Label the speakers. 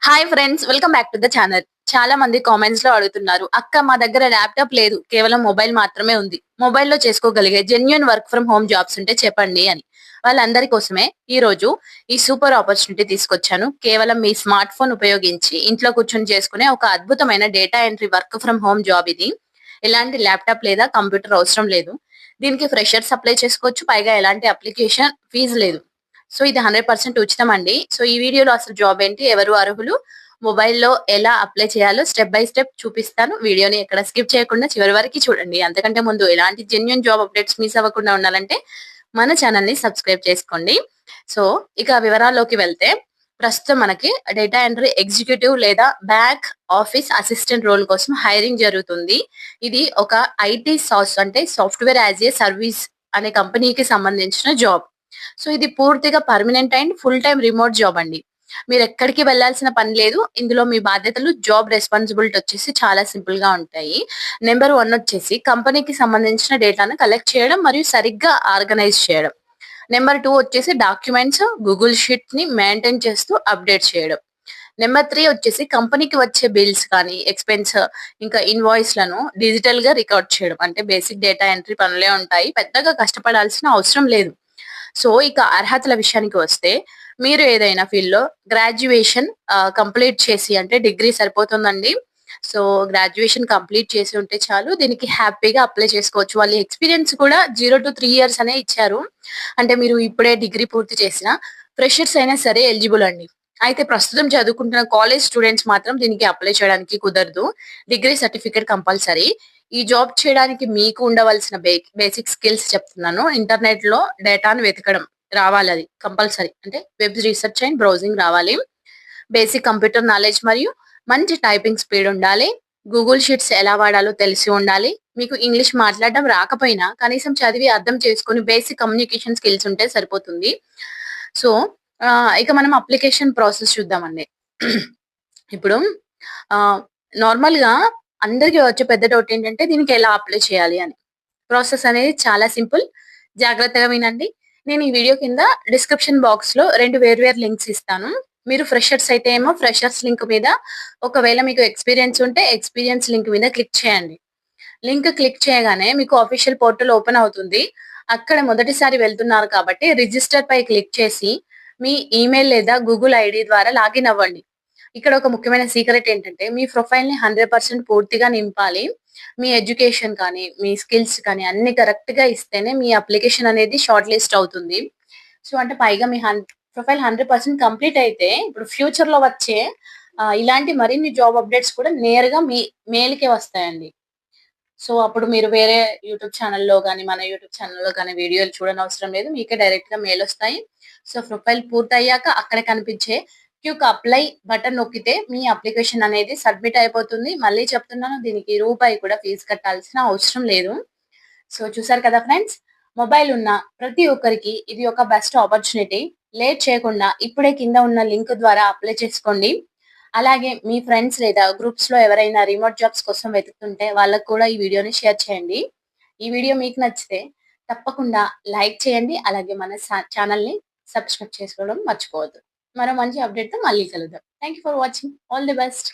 Speaker 1: Hi friends, welcome back to the channel. చాలా మంది comments లో అడుగుతున్నారు, అక్క మా దగ్గర ల్యాప్టాప్ లేదు, కేవలం మొబైల్ మాత్రమే ఉంది, మొబైల్లో చేసుకోగలిగే genuine work from home jobs ఉంటే చెప్పండి అని. వాళ్ళందరి కోసమే ఈ రోజు ఈ సూపర్ ఆపర్చునిటీ తీసుకొచ్చాను. కేవలం మీ స్మార్ట్ ఫోన్ ఉపయోగించి ఇంట్లో కూర్చొని చేసుకునే ఒక అద్భుతమైన data entry work from home job ఇది. ఎలాంటి ల్యాప్టాప్ లేదా కంప్యూటర్ అవసరం లేదు. దీనికి ఫ్రెషర్స్ అప్లై చేసుకోవచ్చు, పైగా ఎలాంటి అప్లికేషన్ ఫీజు లేదు. సో ఇది 100% ఉచితం అండి. సో ఈ వీడియోలో అసలు జాబ్ ఏంటి, ఎవరు అర్హులు, మొబైల్‌లో ఎలా అప్లై చేయాలో స్టెప్ బై స్టెప్ చూపిస్తాను. వీడియోని ఎక్కడ స్కిప్ చేయకుండా చివరి వరకు చూడండి. అంతకంటే ముందు ఎలాంటి జెన్యూన్ జాబ్ అప్డేట్స్ మిస్ అవ్వకుండా ఉండాలంటే మన ఛానల్‌ని సబ్స్క్రైబ్ చేసుకోండి. సో ఇక వివరాల్లోకి వెళ్తే, ప్రస్తుతం మనకి డేటా ఎంట్రీ ఎగ్జిక్యూటివ్ లేదా బ్యాక్ ఆఫీస్ అసిస్టెంట్ రోల్ కోసం హైరింగ్ జరుగుతుంది. ఇది ఒక ఐటీ అంటే సాఫ్ట్‌వేర్ యాస్ ఏ సర్వీస్ అనే కంపెనీకి సంబంధించిన జాబ్. సో ఇది పూర్తిగా permanent and full time remote job అండి. మీరు ఎక్కడికి వెళ్ళాల్సిన పని లేదు. ఇందులో మీ బాధ్యతలు, జాబ్ రెస్పాన్సిబిలిటీ వచ్చేసి చాలా సింపుల్ గా ఉంటాయి. నెంబర్ 1 వచ్చేసి కంపెనీకి సంబంధించిన డేటాను కలెక్ట్ చేయడం మరియు సరిగ్గా ఆర్గనైజ్ చేయడం. నెంబర్ 2 వచ్చేసి డాక్యుమెంట్స్, గూగుల్ షీట్ ని మెయింటైన్ చేస్తూ అప్డేట్ చేయడం. నెంబర్ 3 వచ్చేసి కంపెనీకి వచ్చే బిల్స్ కానీ, ఎక్స్‌పెన్స్, ఇంకా ఇన్వాయిస్‌లను డిజిటల్ గా రికార్డ్ చేయడం. అంటే బేసిక్ డేటా ఎంట్రీ పనులే ఉంటాయి. పెద్దగా కష్టపడాల్సిన అవసరం లేదు. సో ఇక అర్హతల విషయానికి వస్తే, మీరు ఏదైనా ఫీల్డ్ లో గ్రాడ్యుయేషన్ కంప్లీట్ చేసి, అంటే డిగ్రీ సరిపోతుందండి. సో గ్రాడ్యుయేషన్ కంప్లీట్ చేసి ఉంటే చాలు, దీనికి హ్యాపీగా అప్లై చేసుకోవచ్చు. వాళ్ళ ఎక్స్పీరియన్స్ కూడా 0 to 3 years అనే ఇచ్చారు. అంటే మీరు ఇప్పుడే డిగ్రీ పూర్తి చేసిన ఫ్రెషర్స్ అయినా సరే ఎలిజిబుల్ అండి. అయితే ప్రస్తుతం చదువుకుంటున్న కాలేజ్ స్టూడెంట్స్ మాత్రం దీనికి అప్లై చేయడానికి కుదరదు. Degree certificate compulsory. ఈ జాబ్ చేయడానికి మీకు ఉండవలసిన బేసిక్ స్కిల్స్ చెప్తున్నాను. ఇంటర్నెట్ లో డేటాను వెతకడం రావాలి, అది కంపల్సరీ. అంటే వెబ్ రీసెర్చ్ అండ్ బ్రౌజింగ్ రావాలి. బేసిక్ కంప్యూటర్ నాలెడ్జ్ మరియు మంచి టైపింగ్ స్పీడ్ ఉండాలి. గూగుల్ షీట్స్ ఎలా వాడాలో తెలిసి ఉండాలి. మీకు ఇంగ్లీష్ మాట్లాడడం రాకపోయినా కనీసం చదివి అర్థం చేసుకొని బేసిక్ కమ్యూనికేషన్ స్కిల్స్ ఉంటే సరిపోతుంది. సో ఇక మనం అప్లికేషన్ ప్రాసెస్ చూద్దామండి. ఇప్పుడు నార్మల్ గా అందరికి వచ్చే పెద్ద డౌట్ ఏంటంటే, దీనికి ఎలా అప్లై చేయాలి అని. ప్రాసెస్ అనేది చాలా సింపుల్. జాగ్రత్తగా వినండి. నేను ఈ వీడియో కింద డిస్క్రిప్షన్ బాక్స్ లో 2 వేర్వేరు లింక్స్ ఇస్తాను. మీరు ఫ్రెషర్స్ అయితే ఏమో ఫ్రెషర్స్ లింక్ మీద, ఒకవేళ మీకు ఎక్స్పీరియన్స్ ఉంటే ఎక్స్పీరియన్స్ లింక్ మీద క్లిక్ చేయండి. లింక్ క్లిక్ చేయగానే మీకు అఫీషియల్ పోర్టల్ ఓపెన్ అవుతుంది. అక్కడ మొదటిసారి వెళ్తున్నారు కాబట్టి రిజిస్టర్ పై క్లిక్ చేసి మీ ఈమెయిల్ లేదా గూగుల్ ఐడి ద్వారా లాగిన్ అవ్వండి. ఇక్కడ ఒక ముఖ్యమైన సీక్రెట్ ఏంటంటే, మీ ప్రొఫైల్ ని 100% పూర్తిగా నింపాలి. మీ ఎడ్యుకేషన్ కానీ, మీ స్కిల్స్ కానీ అన్ని కరెక్ట్ గా ఇస్తేనే మీ అప్లికేషన్ అనేది షార్ట్ లిస్ట్ అవుతుంది. సో అంటే పైగా మీ ప్రొఫైల్ 100% కంప్లీట్ అయితే, ఇప్పుడు ఫ్యూచర్ లో వచ్చే ఇలాంటి మరిన్ని జాబ్ అప్డేట్స్ కూడా నేరుగా మీ మెయిల్‌కే వస్తాయండి. సో అప్పుడు మీరు వేరే యూట్యూబ్ ఛానెల్‌లో గాని, మన యూట్యూబ్ ఛానెల్‌లో గాని వీడియోలు చూడనవసరం లేదు. మీకే డైరెక్ట్‌గా మెయిల్ ఒస్తాయి. సో ప్రొఫైల్ పూర్తయ్యాక అక్కడ కనిపించే క్విక్ అప్లై బటన్ నొక్కితే మీ అప్లికేషన్ అనేది సబ్మిట్ అయిపోతుంది. మళ్ళీ చెప్తున్నాను, దీనికి రూపాయి కూడా ఫీజు కట్టాల్సిన అవసరం లేదు. సో చూసారు కదా ఫ్రెండ్స్, మొబైల్ ఉన్న ప్రతి ఒక్కరికి ఇది ఒక బెస్ట్ ఆపర్చునిటీ. లేట్ చేయకుండా ఇప్పుడే కింద ఉన్న లింక్ ద్వారా అప్లై చేసుకోండి. అలాగే మీ ఫ్రెండ్స్ లేదా గ్రూప్స్ లో ఎవరైనా రిమోట్ జాబ్స్ కోసం వెతుకుతుంటే వాళ్ళకు కూడా ఈ వీడియోని షేర్ చేయండి. ఈ వీడియో మీకు నచ్చితే తప్పకుండా లైక్ చేయండి. అలాగే మన ఛానల్ ని సబ్స్క్రైబ్ చేసుకోవడం మర్చిపోవద్దు. మరో మంచి అప్డేట్ తో మళ్ళీ కలుద్దాం. Thank you for watching. All the best.